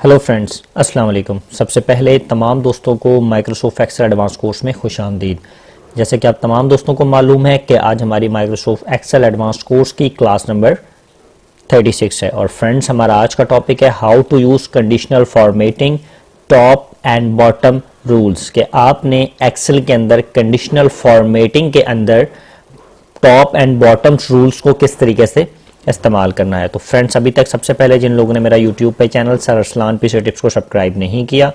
Hello friends, अस्सलाम वालेकुम। सबसे पहले तमाम दोस्तों को माइक्रोसॉफ्ट एक्सेल एडवांस कोर्स में खुशामदीद। जैसे कि आप तमाम दोस्तों को मालूम है कि आज हमारी माइक्रोसॉफ्ट एक्सेल एडवांस कोर्स की क्लास नंबर 36 है। और फ्रेंड्स, हमारा आज का टॉपिक है how to use conditional formatting top and bottom rules. कि आपने एक्सेल के अंदर कंडीशनल फॉर्मेटिंग के अंदर टॉप एंड बॉटम रूल्स को किस तरीके से इस्तेमाल करना है। तो फ्रेंड्स, अभी तक सबसे पहले जिन लोगों ने मेरा यूट्यूब पे channel sir Arsalan PC tips को सब्सक्राइब नहीं किया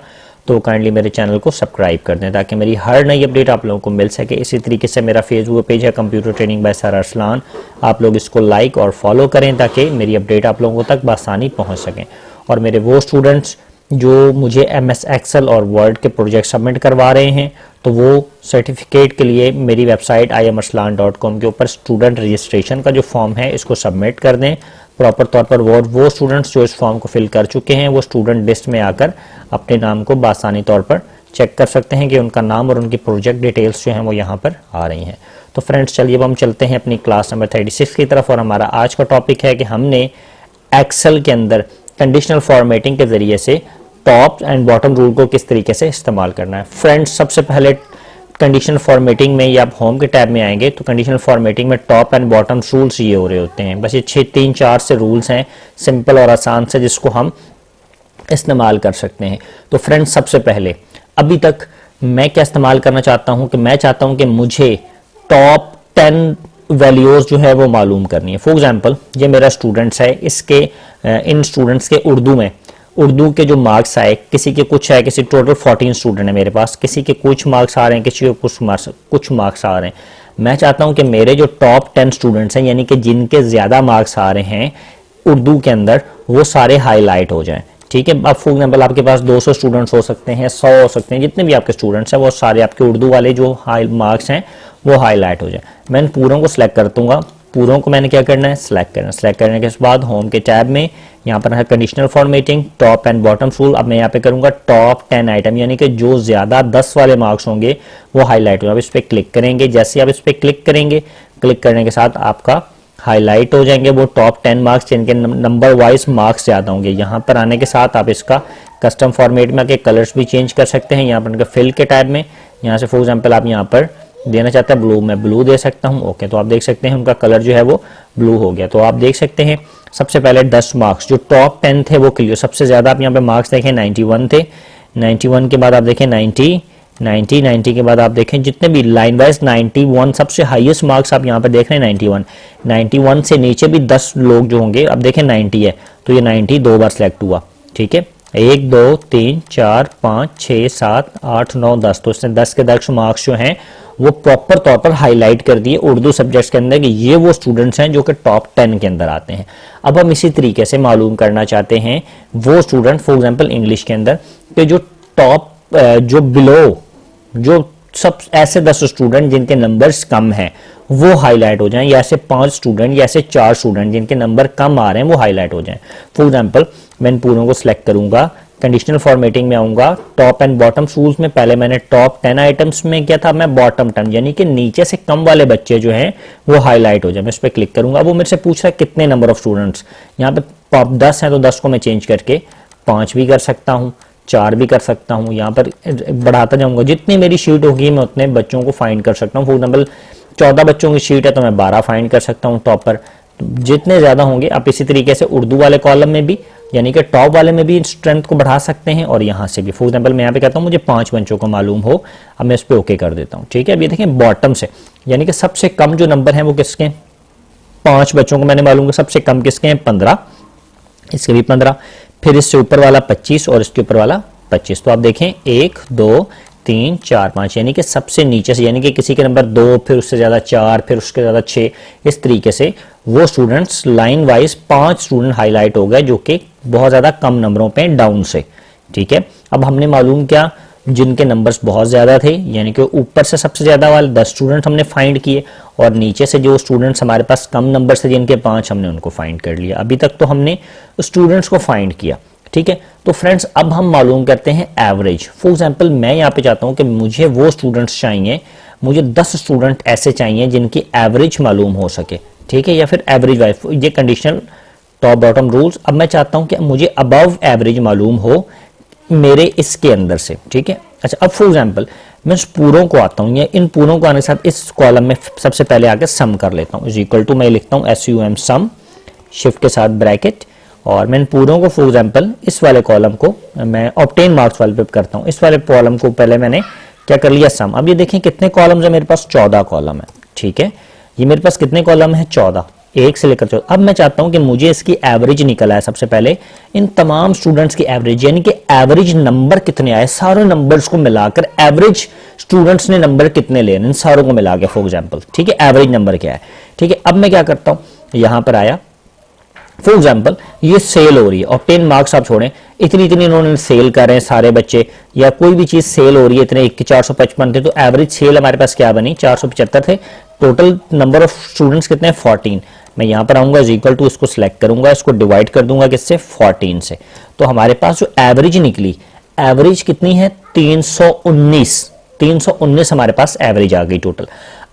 तो काइंडली मेरे चैनल को सब्सक्राइब कर दें ताकि मेरी हर नई अपडेट आप लोगों को मिल सके। इसी तरीके से मेरा फेसबुक पेज है computer training bye sir Arsalan, आप लोग इसको लाइक और फॉलो करें ताकि मेरी अपडेट आप लोगों तक बआसानी पहुँच सकें। और मेरे वो स्टूडेंट्स जो मुझे MS एक्सेल और वर्ड के प्रोजेक्ट सबमिट करवा रहे हैं तो वो सर्टिफिकेट के लिए मेरी वेबसाइट iamarsalan.com के ऊपर स्टूडेंट रजिस्ट्रेशन का जो फॉर्म है इसको सबमिट कर दें प्रॉपर तौर पर। वो स्टूडेंट्स जो इस फॉर्म को फिल कर चुके हैं वो स्टूडेंट लिस्ट में आकर अपने नाम को बासानी तौर पर चेक कर सकते हैं कि उनका नाम और उनकी प्रोजेक्ट डिटेल्स जो हैं वो यहाँ पर आ रही हैं। तो फ्रेंड्स, चलिए अब हम चलते हैं अपनी क्लास नंबर 36 की तरफ। और हमारा आज का टॉपिक है कि हमने एक्सेल के अंदर कंडीशनल फॉर्मेटिंग के जरिए से टॉप एंड बॉटम रूल को किस तरीके से इस्तेमाल करना है। फ्रेंड्स, सबसे पहले कंडीशनल फॉर्मेटिंग में या आप होम के टैब में आएंगे तो कंडीशनल फॉर्मेटिंग में टॉप एंड बॉटम रूल्स ये हो रहे होते हैं। बस ये 3-4 से रूल्स हैं, सिंपल और आसान से, जिसको हम इस्तेमाल कर सकते हैं। तो फ्रेंड्स, सबसे पहले अभी तक मैं क्या इस्तेमाल करना चाहता हूं कि मैं चाहता हूं कि मुझे टॉप 10 वैल्यूज जो है वो मालूम करनी है। फॉर एग्जांपल, ये मेरा स्टूडेंट्स है, इसके इन स्टूडेंट्स के उर्दू के जो मार्क्स आए, किसी के कुछ है, किसी टोटल 14 स्टूडेंट है मेरे पास, किसी के कुछ मार्क्स आ रहे हैं, किसी के कुछ मार्क्स आ रहे हैं। मैं चाहता हूं कि मेरे जो टॉप 10 स्टूडेंट्स हैं, यानी कि जिनके ज्यादा मार्क्स आ रहे हैं उर्दू के अंदर, वो सारे हाईलाइट हो जाएं। ठीक है। अब फॉर एग्जाम्पल आपके पास 200 स्टूडेंट्स हो सकते हैं, 100 हो सकते हैं, जितने भी आपके स्टूडेंट्स हैं वो सारे आपके उर्दू वाले जो हाई मार्क्स हैं वो हाईलाइट हो जाए। मैं इन पूरों को सिलेक्ट कर दूंगा। पूरों को मैंने क्या करना है, सिलेक्ट करना है। सिलेक्ट करने के बाद होम के टैब में यहाँ पर है conditional formatting top and bottom rule. अब मैं यहाँ पे करूंगा टॉप 10 आइटम, यानी कि जो ज्यादा 10 वाले मार्क्स होंगे वो हाईलाइट होगा। अब इस पर क्लिक करेंगे। जैसे आप इस पर क्लिक करेंगे, क्लिक करने के साथ आपका हाईलाइट हो जाएंगे वो टॉप 10 मार्क्स जिनके नंबर वाइज मार्क्स ज्यादा होंगे। यहाँ पर आने के साथ आप इसका कस्टम फॉर्मेट में आके कलर्स भी चेंज कर सकते हैं। यहाँ पर फिल के टैब में यहाँ से फॉर एग्जाम्पल आप यहाँ पर देना चाहते हैं ब्लू, मैं ब्लू दे सकता हूँ। ओके, तो आप देख सकते हैं उनका कलर जो है वो ब्लू हो गया। तो आप देख सकते हैं सबसे पहले 10 मार्क्स जो टॉप 10 थे वो क्लियर, सबसे ज्यादा आप यहाँ पे मार्क्स देखें 91 थे। 91 के बाद आप देखें 90 के बाद आप देखें जितने भी लाइन वाइज 91 सबसे हाईएस्ट मार्क्स आप यहाँ पर देख रहे हैं 91 से नीचे भी 10 लोग जो होंगे, अब देखें 90 है तो ये 90 दो बार सिलेक्ट हुआ। ठीक है, 1 2 3 4 5 6 7 8 9 10, तो इसने 10 के 10 मार्क्स जो हैं वो प्रॉपर तौर पर हाईलाइट कर दिए उर्दू सब्जेक्ट्स के अंदर कि ये वो स्टूडेंट्स हैं जो कि टॉप 10 के अंदर आते हैं। अब हम इसी तरीके से मालूम करना चाहते हैं वो स्टूडेंट फॉर एग्जांपल इंग्लिश के अंदर कि जो टॉप जो बिलो जो सब ऐसे 10 स्टूडेंट जिनके नंबर्स कम हैं वो हाईलाइट हो जाएं, या ऐसे 5 स्टूडेंट या ऐसे 4 स्टूडेंट जिनके नंबर कम आ रहे हैं वो हाईलाइट हो जाएं। फॉर एग्जांपल, मैं इन पूरों को सिलेक्ट करूंगा, कंडीशनल फॉर्मेटिंग में आऊंगा, टॉप एंड बॉटम रूल्स में पहले मैंने टॉप 10 आइटम्स में किया था, मैं बॉटम 10 यानी कि नीचे से कम वाले बच्चे जो हैं वो हाईलाइट हो जाए। मैं इस पर क्लिक करूंगा। अब वो मेरे से पूछ रहा है कितने नंबर ऑफ स्टूडेंट्स, यहाँ पे टॉप 10 है तो 10 को मैं चेंज करके 5 भी कर सकता हूँ, 4 भी कर सकता हूँ। यहाँ पर बढ़ाता जाऊंगा, जितनी मेरी शीट होगी मैं उतने बच्चों को फाइंड कर सकता हूँ। फॉर एग्जाम्पल 14 बच्चों की शीट है तो मैं 12 फाइंड कर सकता हूँ टॉप पर। जितने ज्यादा होंगे आप इसी तरीके से उर्दू वाले कॉलम में भी यानी कि टॉप वाले में भी स्ट्रेंथ को बढ़ा सकते हैं और यहाँ से भी। फॉर एग्जाम्पल मैं यहाँ पे कहता हूँ मुझे 5 बच्चों को मालूम हो, अब मैं इस पे ओके कर देता हूँ। ठीक है, अब ये देखें बॉटम से यानी कि सबसे कम जो नंबर है वो किसके, 5 बच्चों को मैंने मालूम, सबसे कम किसके हैं 15, इसके भी 15, फिर इससे ऊपर वाला 25 और इसके ऊपर वाला 25। तो आप देखें 1 2 3 4 5 यानी कि सबसे नीचे से, यानी कि किसी के नंबर 2 फिर उससे ज्यादा 4 फिर उसके ज्यादा 6, इस तरीके से वो students line wise 5 student highlight हो गए जो कि बहुत ज्यादा कम नंबरों पे डाउन से। ठीक है, अब हमने मालूम क्या, जिनके नंबर्स बहुत ज्यादा थे यानी कि ऊपर से सबसे ज्यादा वाले 10 स्टूडेंट हमने फाइंड किए और नीचे से जो स्टूडेंट्स हमारे पास कम नंबर से जिनके 5 हमने उनको फाइंड कर लिया। अभी तक तो हमने स्टूडेंट्स को फाइंड किया। ठीक है, तो फ्रेंड्स अब हम मालूम करते हैं एवरेज। फॉर एग्जांपल मैं यहाँ पे चाहता हूँ कि मुझे वो स्टूडेंट्स चाहिए, मुझे 10 स्टूडेंट ऐसे चाहिए जिनकी एवरेज मालूम हो सके। ठीक है, या फिर एवरेज वाइज, ये कंडीशनल टॉप बॉटम रूल्स। अब मैं चाहता हूं कि मुझे अबव एवरेज मालूम हो मेरे इसके अंदर से, ठीक है। अच्छा, अब फॉर एग्जांपल मैं इस पूरों को आता हूं, या इन पूरों को आने के साथ इस कॉलम में सबसे पहले आके सम कर लेता हूं, इज इक्वल टू मैं लिखता हूं SUM सम, शिफ्ट के साथ ब्रैकेट, और मैं इन पूरों को फॉर एग्जांपल इस वाले कॉलम को मैं ऑब्टेन मार्क्स वाले पे करता हूं, इस वाले कॉलम को पहले मैंने क्या कर लिया सम। अब ये देखें कितने कॉलम्स है मेरे पास, 14 कॉलम है, ठीक है। ये मेरे पास कितने कॉलम है, 14, 1 से लेकर 14। अब मैं चाहता हूं कि मुझे इसकी एवरेज निकल आए, सबसे पहले इन तमाम स्टूडेंट्स की एवरेज, यानी कि एवरेज नंबर कितने आए, सारे नंबर्स को मिलाकर एवरेज स्टूडेंट्स ने नंबर कितने लिए, इन सारों को मिला के फॉर एग्जांपल, ठीक है, एवरेज नंबर क्या है, ठीक है। अब मैं क्या करता हूं, यहां पर आया फॉर एग्जाम्पल ये सेल हो रही है, और 10 मार्क्स आप छोड़ें, इतनी इन्होंने सेल कर रहे हैं सारे बच्चे, या कोई भी चीज सेल हो रही है, इतने 455 थे, तो एवरेज सेल हमारे पास क्या बनी, 475 थे। टोटल नंबर ऑफ स्टूडेंट्स कितने, 14। मैं यहां पर आऊंगा, इज इक्वल टू, इसको सिलेक्ट करूंगा, इसको डिवाइड कर दूंगा किससे, 14 से। तो हमारे पास जो एवरेज निकली, एवरेज कितनी है, 319 हमारे पास एवरेज आ गई टोटल।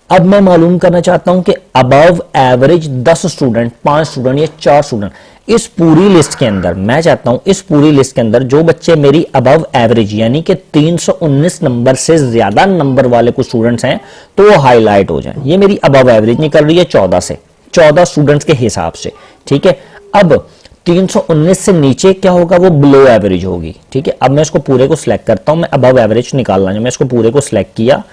अब मैं मालूम करना चाहता हूं कि अबव एवरेज 10 स्टूडेंट, 5 स्टूडेंट या 4 स्टूडेंट, इस पूरी लिस्ट के अंदर मैं चाहता हूं इस पूरी लिस्ट के अंदर जो बच्चे मेरी अबव एवरेज यानी कि 319 नंबर से ज्यादा नंबर वाले कुछ स्टूडेंट्स हैं, तो वो हाईलाइट हो जाए। ये मेरी अबव एवरेज निकल रही है 14 से, 14 स्टूडेंट्स के हिसाब से, ठीक है। अब 319 से नीचे क्या होगा, वो बिलो एवरेज होगी, ठीक है। अब मैं इसको पूरे को सिलेक्ट करता हूं, मैं अबव एवरेज निकालना है, मैं इसको पूरे को सिलेक्ट किया,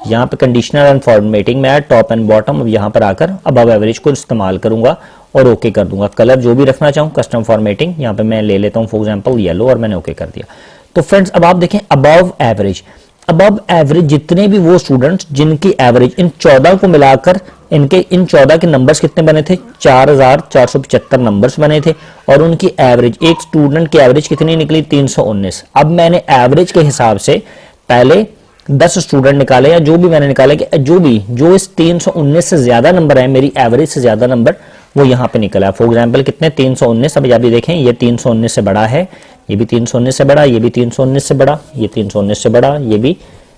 यहाँ पे कंडीशनल एंड फॉर्मेटिंग में टॉप एंड बॉटम, अब यहाँ पर आकर अबव एवरेज को इस्तेमाल करूंगा और ओके कर दूंगा। कलर जो भी रखना चाहूँ, कस्टम फॉर्मेटिंग, यहाँ पे मैं ले लेता हूँ फॉर एग्जांपल येलो, और मैंने ओके कर दिया। तो फ्रेंड्स अब आप देखें अबव एवरेज जितने भी वो स्टूडेंट्स जिनकी एवरेज इन 14 को मिलाकर इनके इन 14 के नंबर्स कितने बने थे, 4475 नंबर्स बने थे, और उनकी एवरेज, एक स्टूडेंट की एवरेज कितनी निकली, 319। अब मैंने एवरेज के हिसाब से पहले 10 स्टूडेंट निकाले, या जो भी मैंने निकाले कि जो इस 319 से ज्यादा नंबर है, मेरी एवरेज से ज्यादा नंबर, वो यहाँ पे निकला। फॉर एग्जांपल कितने, 319। अब भी देखें ये 319 से बड़ा है, ये भी 319 से बड़ा, ये भी 319 से बड़ा, ये 319 से बड़ा, ये भी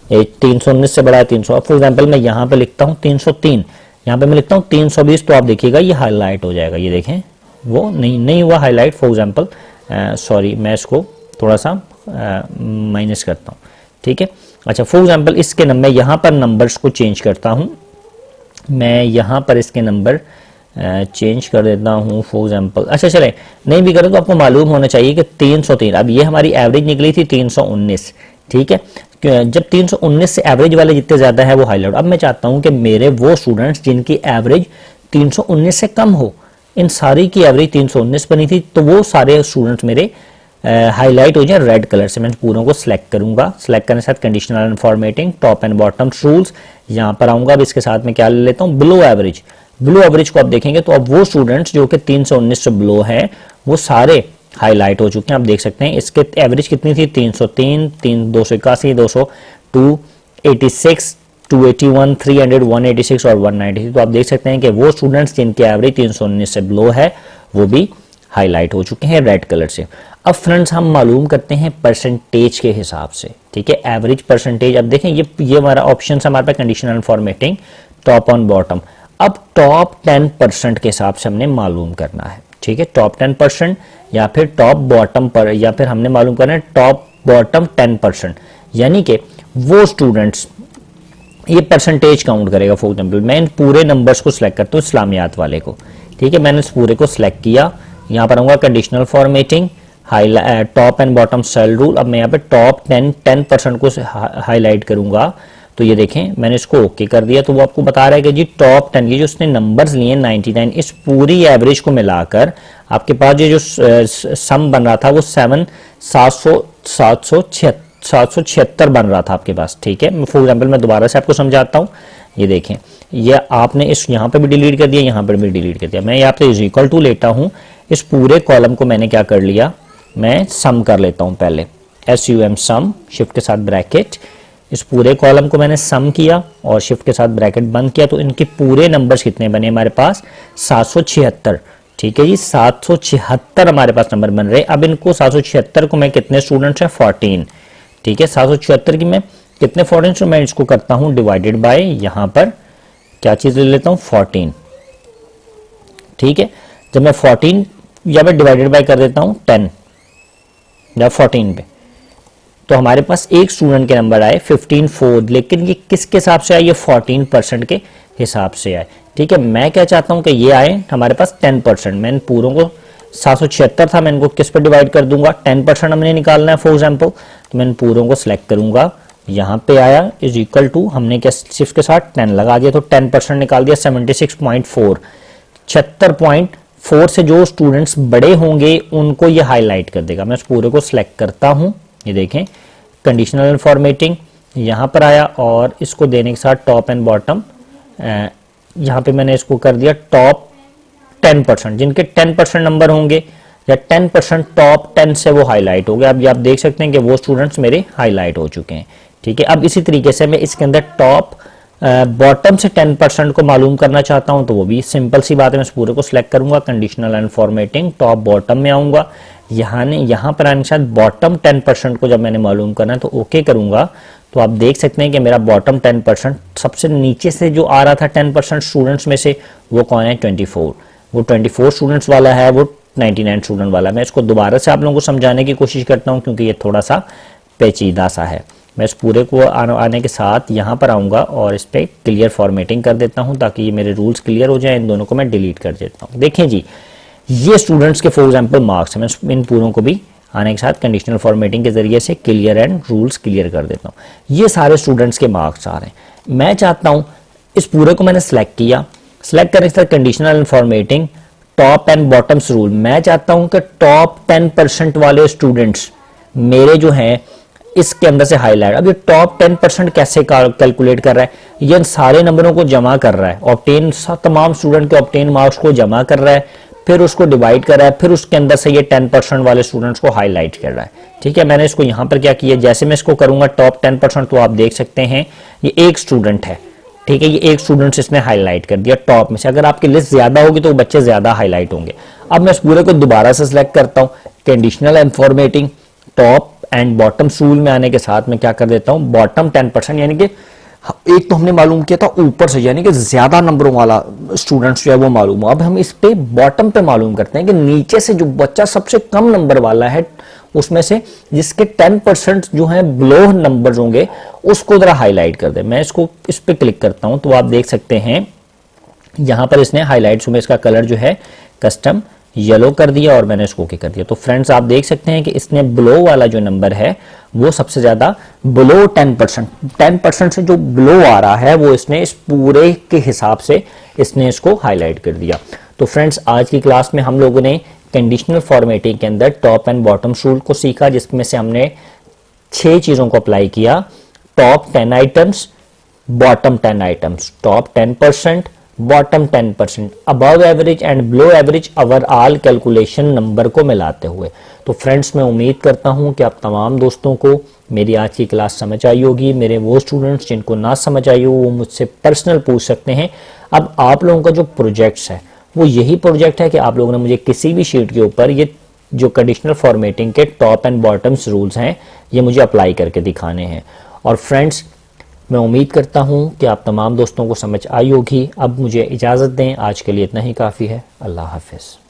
319 से बड़ा, 300। फॉर एग्जांपल मैं यहाँ पे लिखता हूँ 303, यहाँ पे मैं लिखता हूँ 320, तो आप देखिएगा ये हाईलाइट हो जाएगा। ये देखें वो नहीं हुआ हाईलाइट, फॉर एग्जांपल सॉरी, मैं इसको थोड़ा सा माइनस करता हूँ, ठीक है। अच्छा, फॉर एग्जांपल इसके मैं यहाँ पर नंबर्स को चेंज करता हूँ, मैं यहाँ पर इसके नंबर चेंज कर देता हूँ फॉर एग्जांपल। अच्छा चले, नहीं भी करें तो आपको मालूम होना चाहिए कि 303, अब ये हमारी एवरेज निकली थी 319, ठीक है। जब 319 से एवरेज वाले जितने ज्यादा है वो हाईलाइट। अब मैं चाहता हूँ कि मेरे वो स्टूडेंट्स जिनकी एवरेज 319 से कम हो, इन सारी की एवरेज 319 बनी थी, तो वो सारे स्टूडेंट्स मेरे हाईलाइट हो जाए रेड कलर से। मैं पूरों को सिलेक्ट करूंगा, सिलेक्ट करने के साथ conditional and formatting, top and bottom rules, यहाँ पर आऊंगा। अब इसके साथ में क्या ले लेता हूँ, बिलो एवरेज। बिलो एवरेज को आप देखेंगे तो अब वो स्टूडेंट्स जो कि 319 से बिलो है, वो सारे हाईलाइट हो चुके हैं। आप देख सकते हैं इसके एवरेज कितनी थी, 303, 281, 200, 286, 281, 300, 186 और 193। तो आप देख सकते हैं कि वो स्टूडेंट्स जिनकी एवरेज 319 से बिलो है, वो भी हाईलाइट हो चुके हैं रेड कलर से। अब फ्रेंड्स हम मालूम करते हैं परसेंटेज के हिसाब से, ठीक है, एवरेज परसेंटेज। अब देखें ये हमारा ऑप्शन हमारे पास conditional and formatting, top on bottom. अब टॉप 10% के हिसाब से हमने मालूम करना है, ठीक है, टॉप 10% या फिर टॉप बॉटम पर, या फिर हमने मालूम करना है टॉप बॉटम 10%, यानी कि वो स्टूडेंट्स, ये परसेंटेज काउंट करेगा। फॉर एग्जाम्पल मैं इन पूरे नंबर्स को सिलेक्ट करता हूँ, इस्लामियात वाले को, ठीक है, मैंने इस पूरे को सिलेक्ट किया, यहाँ पर आऊंगा conditional formatting, top and bottom cell rule. अब मैं यहाँ पे टॉप 10% को हाईलाइट करूंगा, तो ये देखें मैंने इसको ओके कर दिया। तो वो आपको बता रहा है कि जी टॉप 10, ये जो उसने नंबर्स लिए 99, इस पूरी एवरेज को मिलाकर आपके पास ये जो सम बन रहा था वो 776 बन रहा था आपके पास, ठीक है। फॉर एग्जाम्पल मैं दोबारा से आपको समझाता हूँ, ये देखें, ये आपने इस यहाँ पे भी डिलीट कर दिया, यहाँ पर भी डिलीट कर दिया। मैं यहाँ पे इज इक्वल टू लेता हूँ, इस पूरे कॉलम को मैंने क्या कर लिया, मैं सम कर लेता हूँ पहले, SUM सम, शिफ्ट के साथ ब्रैकेट, इस पूरे कॉलम को मैंने सम किया और शिफ्ट के साथ ब्रैकेट बंद किया। तो इनके पूरे नंबर्स कितने बने हमारे पास, 776, ठीक है जी, 776 हमारे पास नंबर बन रहे। अब इनको 776 को मैं कितने स्टूडेंट्स हैं, 14, ठीक है, 776 की मैं कितने 14, मैं इसको करता हूं डिवाइडेड बाय, यहां पर क्या चीज ले लेता हूं, 14, ठीक है। जब मैं 14 या मैं डिवाइडेड बाय कर देता हूँ 10 या 14 पे, तो हमारे पास एक स्टूडेंट के नंबर आए 15,4, लेकिन ये किसके हिसाब से आए, ये 14% के हिसाब से आए। ठीक है, मैं क्या चाहता हूँ कि ये आए हमारे पास 10%। मैं इन पूरों को 776 था, मैं इनको किस पे डिवाइड कर दूंगा, 10% हमने निकालना है फॉर एग्जाम्पल, तो मैं इन पूरों को सिलेक्ट करूंगा, यहाँ पे आया इज इक्वल टू, हमने क्या सिर्फ के साथ 10 लगा दिया तो 10% निकाल दिया 76.4। 76.4 से जो स्टूडेंट्स बड़े होंगे उनको ये हाईलाइट कर देगा। मैं उस पूरे को सिलेक्ट करता हूँ, ये देखें कंडीशनल फॉर्मेटिंग यहाँ पर आया, और इसको देने के साथ टॉप एंड बॉटम, यहाँ पे मैंने इसको कर दिया टॉप 10%, जिनके 10% नंबर होंगे या 10% टॉप 10 से वो हाईलाइट हो गया। अब ये आप देख सकते हैं कि वो स्टूडेंट्स मेरे हाईलाइट हो चुके हैं। ठीक है, अब इसी तरीके से मैं इसके अंदर टॉप बॉटम से 10% को मालूम करना चाहता हूं, तो वो भी सिंपल सी बात है, मैं इस पूरे को सिलेक्ट करूंगा, conditional and formatting, top bottom में आऊंगा, यहाँ पर आने के साथ बॉटम 10% को जब मैंने मालूम करना है तो ओके करूंगा, तो आप देख सकते हैं कि मेरा बॉटम 10% सबसे नीचे से जो आ रहा था 10% स्टूडेंट्स में से, वो कौन है, 24, वो 24 स्टूडेंट्स वाला है, वो 99 स्टूडेंट वाला। मैं इसको दोबारा से आप लोगों को समझाने की कोशिश करता हूं क्योंकि ये थोड़ा सा पेचीदा सा है। मैं इस पूरे को आने के साथ यहाँ पर आऊँगा और इस पर क्लियर फॉर्मेटिंग कर देता हूँ ताकि ये मेरे रूल्स क्लियर हो जाए। इन दोनों को मैं डिलीट कर देता हूँ। देखें जी, ये स्टूडेंट्स के फॉर एग्जाम्पल मार्क्स हैं, मैं इन पूरों को भी आने के साथ कंडीशनल फॉर्मेटिंग के जरिए से क्लियर एंड रूल्स क्लियर कर देता हूँ। ये सारे स्टूडेंट्स के मार्क्स आ रहे हैं। मैं चाहता हूँ इस पूरे को मैंने सेलेक्ट किया, सेलेक्ट करने के साथ conditional and formatting, top and bottoms rule. मैं चाहता हूँ कि टॉप 10% वाले स्टूडेंट्स मेरे जो हैं इसके अंदर से हाईलाइट। अब ये टॉप 10% कैसे कैलकुलेट कर रहा है, ये इन सारे नंबरों को जमा कर रहा है, ऑब्टेन तमाम स्टूडेंट के ऑब्टेन मार्क्स को जमा कर रहा है, फिर उसको डिवाइड कर रहा है, फिर उसके अंदर से ये 10% वाले स्टूडेंट्स को हाईलाइट कर रहा है। ठीक है, मैंने इसको यहाँ पर क्या किया, जैसे मैं इसको करूंगा टॉप 10%, तो आप देख सकते हैं ये एक स्टूडेंट है। ठीक है, ये एक स्टूडेंट इसने हाईलाइट कर दिया टॉप में से। अगर आपकी लिस्ट ज्यादा होगी तो बच्चे ज्यादा हाईलाइट होंगे। अब मैं इस पूरे को दोबारा से सिलेक्ट करता हूँ, conditional and formatting, top and bottom rule में आने के साथ मैं क्या कर देता हूं, बॉटम 10%, यानी कि एक तो हमने मालूम किया था ऊपर से, यानी कि ज्यादा नंबरों वाला स्टूडेंट्स जो है वो मालूम हो। अब हम इस पे बॉटम पे मालूम करते हैं कि नीचे से जो बच्चा सबसे कम नंबर वाला है उसमें से जिसके 10% जो है बिलो नंबर होंगे उसको जरा हाईलाइट कर दे। मैं इसको इस पे क्लिक करता हूं तो आप देख सकते हैं यहां पर इसने हाईलाइट्स में इसका कलर जो है कस्टम येलो कर दिया और मैंने इसको ओके कर दिया। तो फ्रेंड्स आप देख सकते हैं कि इसने बिलो वाला जो नंबर है वो सबसे ज्यादा बिलो 10% से जो बिलो आ रहा है वो इसने इस पूरे के हिसाब से इसने इसको हाईलाइट कर दिया। तो फ्रेंड्स आज की क्लास में हम लोगों ने कंडीशनल फॉर्मेटिंग के अंदर टॉप एंड बॉटम रूल को सीखा, जिसमें से हमने 6 चीजों को अप्लाई किया। Top 10 items, bottom 10 items, top 10%, bottom 10%, above average and below average overall calculation number को मिलाते हुए। तो फ्रेंड्स मैं उम्मीद करता हूं कि आप तमाम दोस्तों को मेरी आज की क्लास समझ आई होगी। मेरे वो स्टूडेंट्स जिनको ना समझ आई हो वो मुझसे पर्सनल पूछ सकते हैं। अब आप लोगों का जो प्रोजेक्ट्स है वो यही प्रोजेक्ट है कि आप लोगों ने मुझे किसी भी शीट के ऊपर ये जो कंडीशनल फॉर्मेटिंग के टॉप एंड बॉटम्स रूल्स हैं ये मुझे अप्लाई करके दिखाने हैं। और फ्रेंड्स मैं उम्मीद करता हूं कि आप तमाम दोस्तों को समझ आई होगी। अब मुझे इजाज़त दें, आज के लिए इतना ही काफ़ी है। अल्लाह हाफिज़।